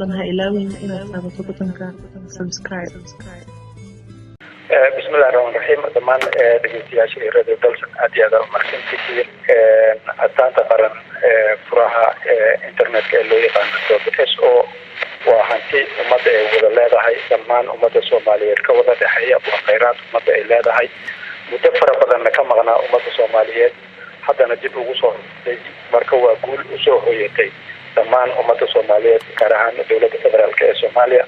fadlan ha ilaawin inaad taabato butonka subscribe. بسم الله الرحمن الرحيم دمان دغيتياشي راديو دلسن اديادا markantii astaanta qaran furaha internetka ee loo yaqaan .so waa hanti umada ay wada leedahay dhammaan umada Soomaaliyeed ka wada dhaxeeya oo kheyraad umada ay leedahay muddo fara badan ka maqnaa umada Soomaaliyeed haddana dib ugu soo marka waa guul u soo hoyatay dhammaan umada Soomaaliyeed gaar ahaan dawladda federaalka ee Soomaaliya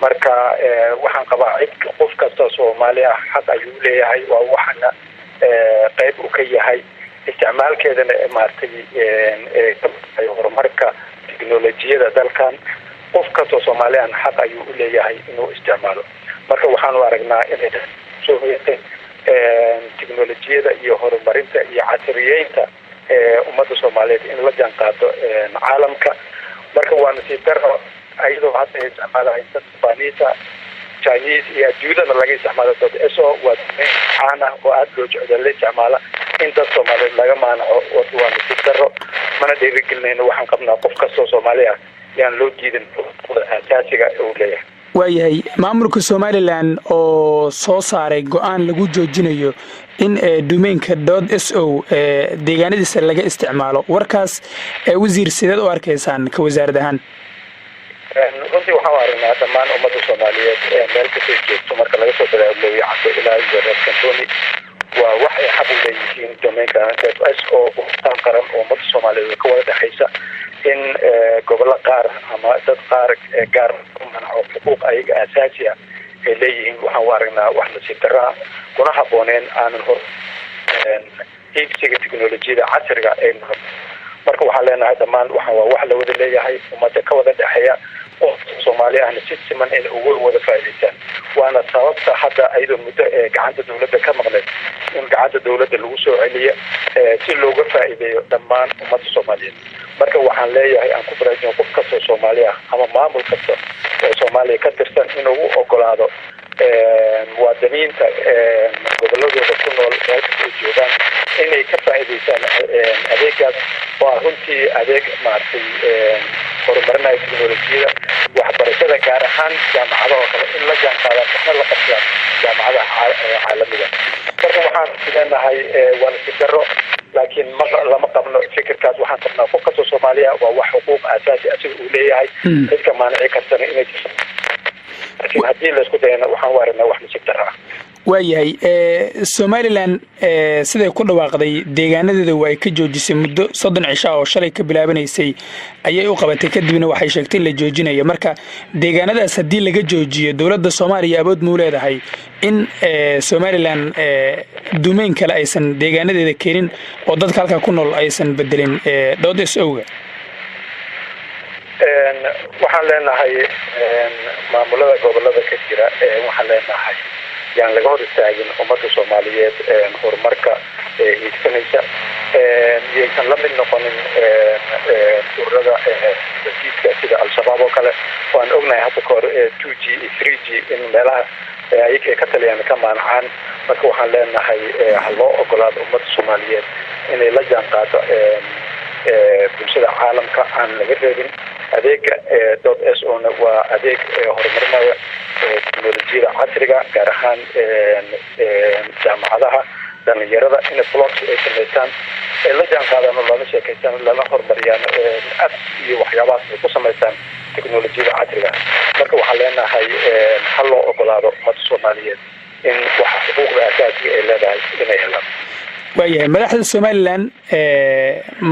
marka waxaan qabaa cid qof kasta Soomaali ah xaq ayuu leeyahay waa waxana qayb u ka yahay isticmaalkeedana maartay ay horumarka tiknoolajiyada dalkan qof kasta Soomaali ah xaq ayuu u leeyahay inuu isticmaalo marka waxaan u aragnaa in soo hoyatay tiknoolajiyada iyo horumarinta iyo casriyeynta umada Soomaaliyeed in la jaanqaado caalamka marka waa nasiib daro ayadoo hadda isticmaalahay Isbaaniisa Chinese iyo adduunyada laga isticmaalo .so waa caana oo aad loo jecel la isticmaala in dad Soomaaliyeed laga maanaco oo waa nasiib daro mana dhiirigelinayno waxaan qabnaa qof kasta Soomaali ah yaan loo diidin asaasiga uu leeyahay waayahay maamulka Somaliland oo soo saaray go'aan lagu joojinayo in domainka .so deegaanadiisa laga isticmaalo warkaas wasiir sideed u arkaysaan ka wasaaradahan runtii waxaan aragnaa dhammaan umada Soomaaliyeed meel kasta joogto marka laga soo bilaabo yacni ilaa iyo kantoni waa wax ay xaq u leeyihiin domainka .so oo qaran oo umada Soomaaliyeed ka wada dhaxaysa in gobollo qaar ama dad qaar gaar ah xuquuq ayaga asaasi ah ay leeyihiin waxaan aragnaa wax nasiib darro kuna habbooneen aanan hor iibsiga tiknoolajiyada casriga ee marka waxaan leenahay dhammaan waxaan waa wax la wada leeyahay umada ka wada dhaxeeya oo Soomaali ahna si siman ay ugu wada faa'iideystaan waana sababta hadda ayadoo muddo gacanta dawladda ka maqneed in gacanta dawladda lagu soo celiyo si looga faa'iideeyo dhammaan umada Soomaaliyeed marka waxaan leeyahay aan ku baraajin qof kasta Soomaali ah ama maamul kasta oo Soomaaliya ka tirsan inuu ogolaado muwaadiniinta gobolladooda ku nool meel kasta ay joogaan inay ka faa'iideystaan adeegaas waa runtii adeeg maartay horumarinaya tiknoolajiyada waxbarashada gaar ahaan jaamacadaha kale in la jaanqaadaan la qabtaan jaamacadaha caalamiga marka waxaan leenahay waa nasiib darro laakiin lama qabno fikirkaas waxaan qabnaa qof kasta Soomaaliya waa wax xuquuq asaasi asiga uu leeyahay dadka maanici kartana inay laakiin haddii la isku dayana waxaan aragnaa wax nasiib darro ah waayahay Somaliland siday ku dhawaaqday deegaanadeeda waa ay ka joojisay muddo 30 cisho oo shalay ka bilaabanaysay ayay u qabatay kadibna waxay sheegtay in la joojinayo marka deegaanadaas haddii laga joojiyo dawladda Soomaaliya awood ma u leedahay in Somaliland domain kale aysan deegaanadeeda keenin oo dadka halka ku nool aysan bedelin .so-ga waxaan leenahay maamulada gobolada ka jira waxaan leenahay yaan laga hor istaagin umada Soomaaliyeed horumarka hiigsanaysa yaysan la mid noqonin ururada wasiidka sida al-shabaab oo kale waan ognahay hadda kahor 2G 3G in meelaha ayaga ka taliyaan ka maanacaan marka waxaan leenahay hal loo ogolaado umada Soomaaliyeed inay la jaanqaado bulshada caalamka aan laga reebin adeega .so-na waa adeeg horumarinaya tiknoolajiyada casriga gaar ahaan jaamacadaha dhalinyarada in blogs ay sameystaan la jaanqaadaan oo lala sheekaystaan lala horumariyaan apps iyo waxyaabahaas ay ku samaystaan tiknoolajiyada casriga marka waxaan leenahay hal loo ogolaado umada Soomaaliyeed in waxa xuquuqda asaasiga ay leedahay inay helaan waayahay madaxda Somaliland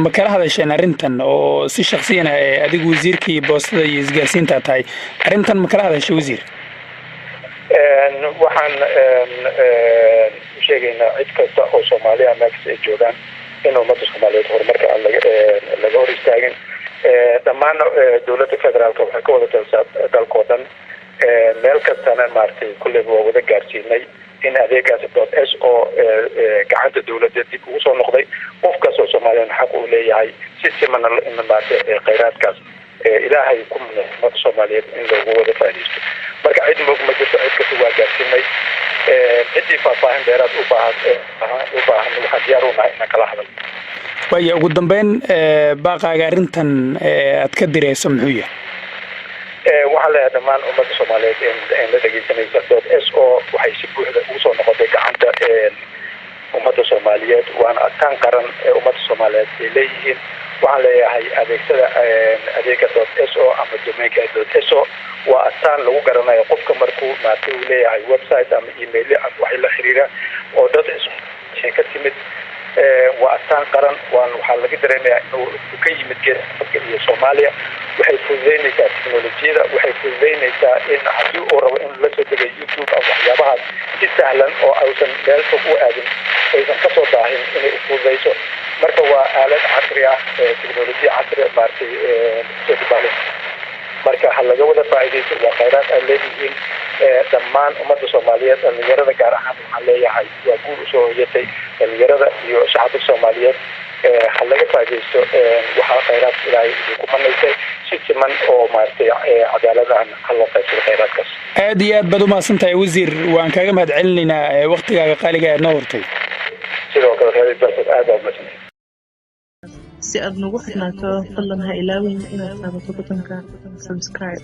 ma kala hadasheen arrintan oo si shakhsiyan adigu wasiirkii boostada iyo isgaarsiinta tahay arrintan ma kala hadashay wasiir waxaan sheegaynaa cid kasta oo Soomaali ah meesha ay joogaan in umada Soomaaliyeed horumarka aan laga hor istaagin dhammaan dawladda federaalka waxay ka wada talsaa dalkoo dhan meel kastana maartay kulli waa wada gaarsiinay in adeegaas .so gacanta dawladda dib ugu soo noqday qof kasta oo Soomaaliyeed xaq u leeyahay si siman in maartay kheyraadkaas ilaahay ku umada Soomaaliyeed in lagu wada faa'iideysto marka cid moog ma jirto cid kasta waa gaarsiinay cidii faahfaahin dheeraad u baahan waxaan diyaar u nahay inaan kala hadalno waayo ugu dambeyn baaqaaga arrintan aad ka dirayso muxuu yahay waxaa leeyahay dhammaan ummadda soomaaliyeed la dhegeysanaysa .so waxay si buuxda ugu soo noqotay gacanta ummadda soomaaliyeed waana astaan qaran ee ummadda soomaaliyeed ay leeyihiin waxaan leeyahay adeegsada adeega .so ama domainka .so waa astaan lagu garanayo qofka markuu maartay uu leeyahay website ama email ama wax la xiriira oo dad ka timid waa astaan qaran waxaa laga dareemayaa inuu ka yimid geeska iyo Soomaaliya waxay fududeynaysaa teknolojiyada waxay fududeynaysaa in haddii uu rabo in la soo dego YouTube ama waxyaabahaas si sahlan oo aysan meel fog u aadin aysan ka soo daahin inay fududeyso marka waa aalad casri ah teknolojiya casri maartay soo dibaalay marka hal laga wada faa'iideysto waa khayraad ay leeyihiin dhammaan ummadda Soomaaliyeed dhalinyarada gaar ahaan waxaan leeyahay waa guul u soo hoyatay dhalinyarada iyo shacabka Soomaaliyeed hal laga faa'iideysto waxa khayraad ilaahay ku manaysay si siman oo maartay cadaalad ah hal loo qaybsado khayraadkaas aad iyo aad baad u mahadsantahay wasiir waan kaaga mahadcelinaynaa waqtigaaga qaaliga ah noo hortay sidoo kale khayraad aad u mahadsantahay si aad nagu xirnaato fadlan ha ilaawin inaad taabato butonka subscribe